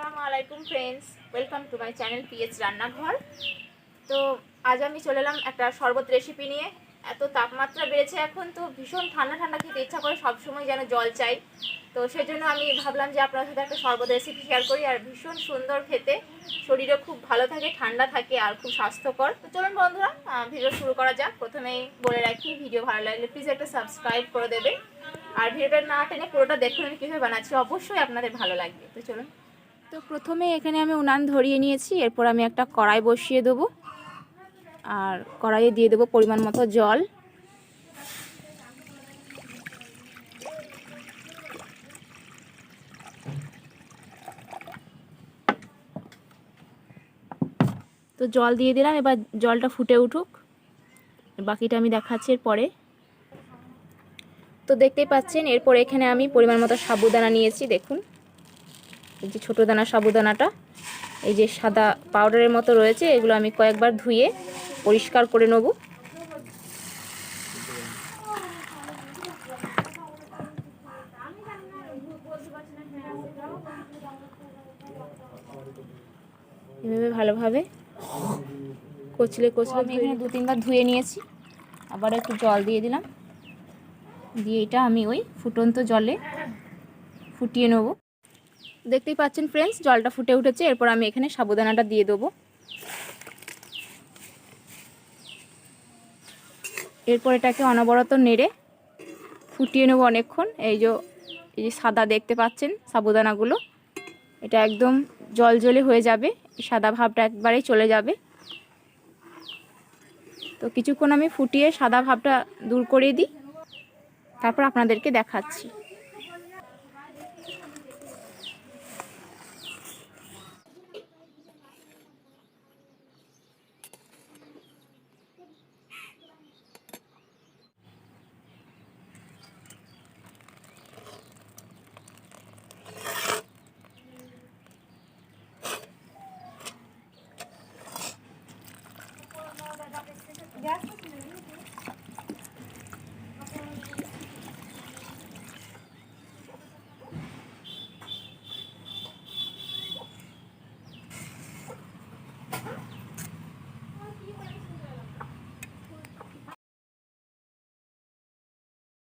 আসসালামু আলাইকুম friends, welcome to my channel PS রান্নাঘর। তো আজ আমি চলে এলাম একটা শরবত রেসিপি নিয়ে। এত তাপমাত্রা বেড়েছে এখন, তো ভীষণ ঠান্ডা ঠান্ডা খেতে ইচ্ছা করে, সবসময় যেন জল চাই। তো সেজন্য আমি ভাবলাম যে আপনার সাথে একটা শরবত রেসিপি শেয়ার করি। আর ভীষণ সুন্দর খেতে, শরীরে খুব ভালো থাকে, ঠান্ডা থাকে আর খুব স্বাস্থ্যকর। তো চলুন বন্ধুরা, ভিডিও শুরু করা যাক। প্রথমেই বলে রাখি, ভিডিও ভালো লাগলে প্লিজ একটা সাবস্ক্রাইব করে দেবে। আর ভিডিওটা না টেনে পুরোটা দেখুন আমি কীভাবে বানাচ্ছি, অবশ্যই আপনাদের ভালো লাগবে। তো চলুন। তো প্রথমে এখানে আমি উনান ধরিয়ে নিয়েছি, এরপর আমি একটা কড়াই বসিয়ে দেবো আর কড়াইয়ে দিয়ে দেবো পরিমাণ মতো জল। তো জল দিয়ে দিলাম, এবার জলটা ফুটে উঠুক, বাকিটা আমি দেখাচ্ছি এরপরে। তো দেখতেই পাচ্ছেন, এরপর এখানে আমি পরিমাণ মতো সাবুদানা নিয়েছি। দেখুন, এই যে ছোটো দানা সাবুদানাটা, এই যে সাদা পাউডারের মতো রয়েছে, এগুলো আমি কয়েকবার ধুয়ে পরিষ্কার করে নেব। এভাবে ভালোভাবে কচলে কচলে আমি এখানে 2-3 বার ধুয়ে নিয়েছি। আবার একটু জল দিয়ে দিলাম, দিয়ে এটা আমি ওই ফুটন্ত জলে ফুটিয়ে নেব। দেখতেই পাচ্ছেন ফ্রেন্ডস, জলটা ফুটে উঠেছে। এরপর আমি এখানে সাবুদানাটা দিয়ে দেবো। এরপর এটাকে অনবরত নেড়ে ফুটিয়ে নেব অনেকক্ষণ। এই যে সাদা দেখতে পাচ্ছেন সাবুদানাগুলো, এটা একদম জলজলে হয়ে যাবে, সাদা ভাবটা একবারেই চলে যাবে। তো কিছুক্ষণ আমি ফুটিয়ে সাদা ভাবটা দূর করে দিই, তারপর আপনাদেরকে দেখাচ্ছি।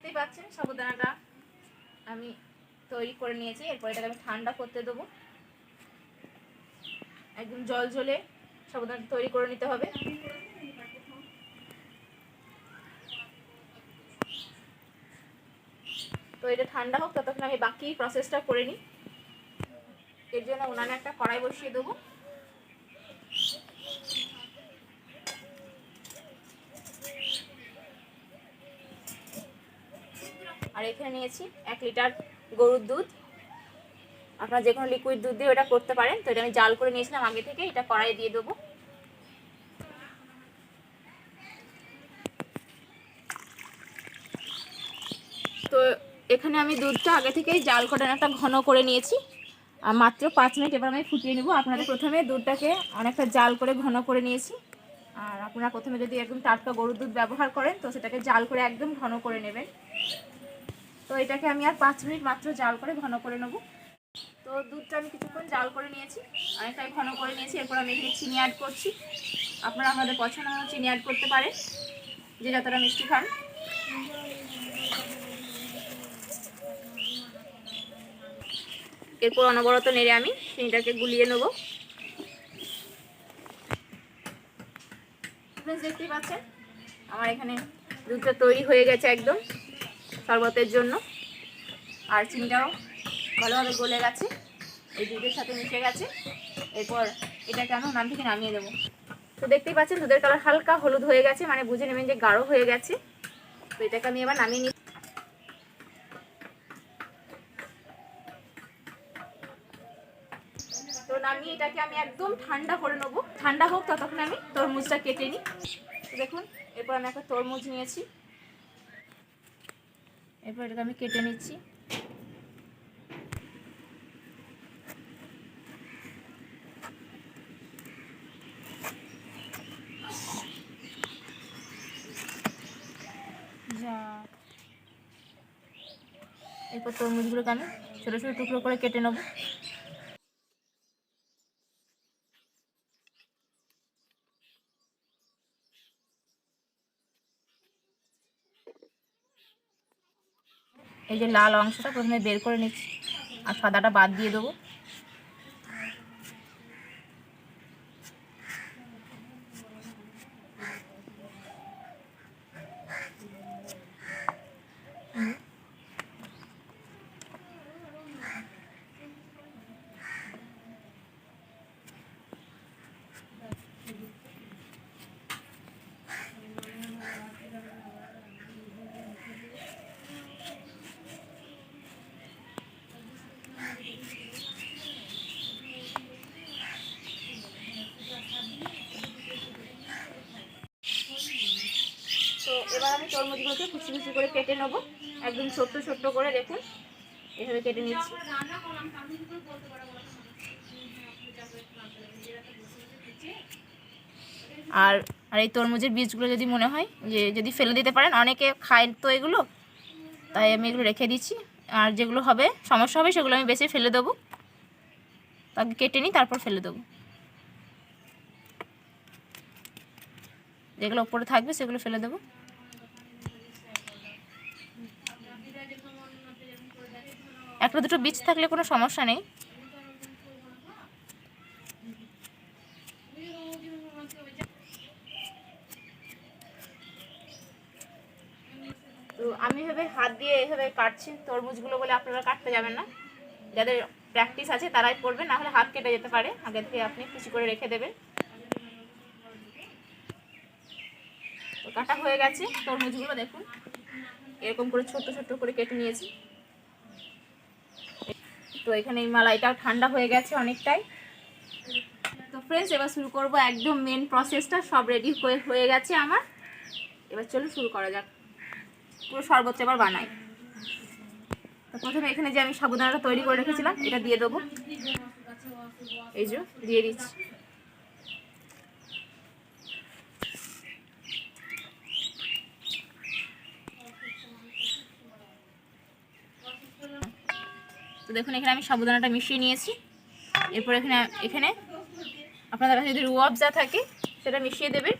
দেখতেই পাচ্ছেন সাবুদানাটা আমি তৈরি করে নিয়েছি। এরপর এটাকে আমি ঠান্ডা করতে দেবো। একদম জল ঝোলে সাবুদানাটা তৈরি করে নিতে হবে। তো এটা ঠান্ডা হোক, ততক্ষণ আমি বাকি প্রসেসটা করে নিই। এর জন্য উনানে একটা কড়াই বসিয়ে দেবো। আর এখানে নিয়েছি 1 লিটার গরুর দুধ। আপনারা যে কোনো লিকুইড দুধ দিয়ে এটা করতে পারেন। তো এটা আমি জাল করে নিয়েছিলাম আগে থেকে, এটা কড়াইয়ে দিয়ে দেবো। তো এখানে আমি দুধটা আগে থেকেই জাল করে একটা ঘন করে নিয়েছি, আর মাত্র 5 মিনিট এবার আমি ফুটিয়ে নেব। আপনাদের প্রথমে দুধটাকে অনেকটা জাল করে ঘন করে নিয়েছি। আর আপনারা প্রথমে যদি একদম টাটকা গরুর দুধ ব্যবহার করেন, তো সেটাকে জাল করে একদম ঘন করে নেবেন। তো এটাকে আমি আর 5 মিনিট মাত্র জাল করে ঘন করে নেব। তো দুধটা আমি কিছুক্ষণ জাল করে নিয়েছি, অনেকটাই ঘন করে নিয়েছি। এরপর আমি এখানে চিনি অ্যাড করছি। আপনারা আপনাদের পছন্দ মতো চিনি অ্যাড করতে পারেন, যে যতটা মিষ্টি খান। এরপর অনবরত নেড়ে আমি চিনিটাকে গুলিয়ে নেব। দেখতেই পাচ্ছেন আমার এখানে দুধটা তৈরি হয়ে গেছে একদম শরবতের জন্য। আর চিনিটাও ভালোভাবে গলে গেছে, এই দুধের সাথে মিশে গেছে। এরপর এটাকে আমি উনান থেকে নামিয়ে দেবো। তো দেখতেই পাচ্ছেন দুধের কালার হালকা হলুদ হয়ে গেছে, মানে বুঝে নেবেন যে গাঢ় হয়ে গেছে। তো এটাকে আমি এবার নামিয়ে নিই। তো নামিয়ে এটাকে আমি একদম ঠান্ডা করে নেবো। ঠান্ডা হোক, ততক্ষণ আমি তরমুজটা কেটে নিই। দেখুন, এরপর আমি একটা তরমুজ নিয়েছি, এরপর এটাকে আমি কেটে নিচ্ছি। এরপর তরমুজগুলোকে আমি ছোটো ছোটো টুকরো করে কেটে নেব। এই যে লাল অংশটা প্রথমে বের করে নিচ্ছি আর সাদাটা বাদ দিয়ে দেবো। তো এবার আমি তরমুজগুলোকে কুচি কুচি করে কেটে নেবো, একদম ছোট্ট ছোট্ট করে, দেখুন এভাবে কেটে নিচ্ছি। আর আর এই তরমুজের বীজগুলো যদি মনে হয় যে যদি ফেলে দিতে পারেন, অনেকে খায় তো এগুলো, তাই আমি এগুলো রেখে দিচ্ছি। আর যেগুলো হবে সমস্যা হবে সেগুলো আমি বেশি ফেলে দেবো, তাকে কেটে নিই তারপর ফেলে দেবো। যেগুলো ওপরে থাকবে সেগুলো ফেলে দেবো। একটা দুটো বীজ থাকলে কোনো সমস্যা নেই। তো আমি এভাবে হাত দিয়ে এভাবে কাটছি তরমুজগুলো বলে আপনারা কাটতে যাবেন না, যাদের প্র্যাকটিস আছে তারাই করবে, না হলে হাত কেটে যেতে পারে। আগে থেকে আপনি কুচি করে রেখে দেবেন। তো কাটা হয়ে গেছে তরমুজগুলো, দেখুন এরকম করে ছোট্ট ছোট্ট করে কেটে নিয়েছি। তো এখানে এই মালাইটা ঠান্ডা হয়ে গেছে অনেকটাই। তো ফ্রেন্ডস এবার শুরু করব, একদম মেন প্রসেসটা সব রেডি হয়ে গেছে আমার। এবার চলো শুরু করা যাক, পুরো শরবতটা এবার বানাই। তো প্রথমে এখানে যে আমি সাবুদানাটা তৈরি করে রেখেছিলাম এটা দিয়ে দেবো, এই যে দিয়ে দিচ্ছি। তো দেখুন এখানে আমি সাবুদানাটা মিশিয়ে নিয়েছি। এরপর এখানে আপনাদের কাছে যদি রুয়াবজা থাকে সেটা মিশিয়ে দেবেন।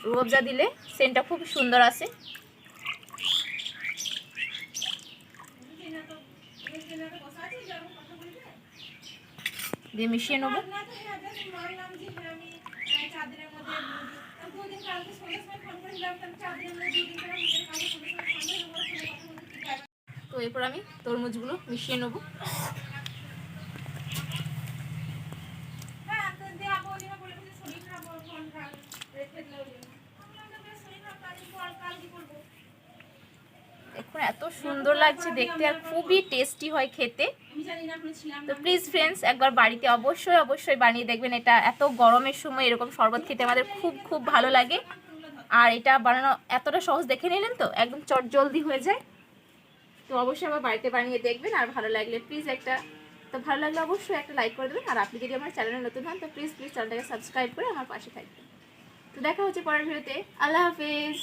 রুয়াবজা দিলে সেন্টটা খুব সুন্দর আসে। দিয়ে মিশিয়ে নেব। তো এরপর আমি তরমুজগুলো মিশিয়ে নেব। দেখুন এত সুন্দর লাগছে দেখতে আর খুবই টেস্টি হয় খেতে। তো প্লিজ ফ্রেন্ডস একবার বাড়িতে অবশ্যই বানিয়ে দেখবেন। এটা এত গরমের সময় এরকম শরবত খেতে আমাদের খুব ভালো লাগে। আর এটা বানানো এতটা সহজ, দেখে নিলেন তো একদম চটজলদি হয়ে যায়। তো অবশ্যই আবার বাড়িতে বানিয়ে দেখবেন। আর ভালো লাগলে প্লিজ ভালো লাগলে অবশ্যই একটা লাইক করে দেবেন। আর আপনি যদি আমার চ্যানেলে নতুন হন তো প্লিজ চ্যানেলটাকে সাবস্ক্রাইব করে আমার পাশে থাকবেন। তো দেখা হচ্ছে পরের ভিডিওতে। আল্লাহ হাফেজ।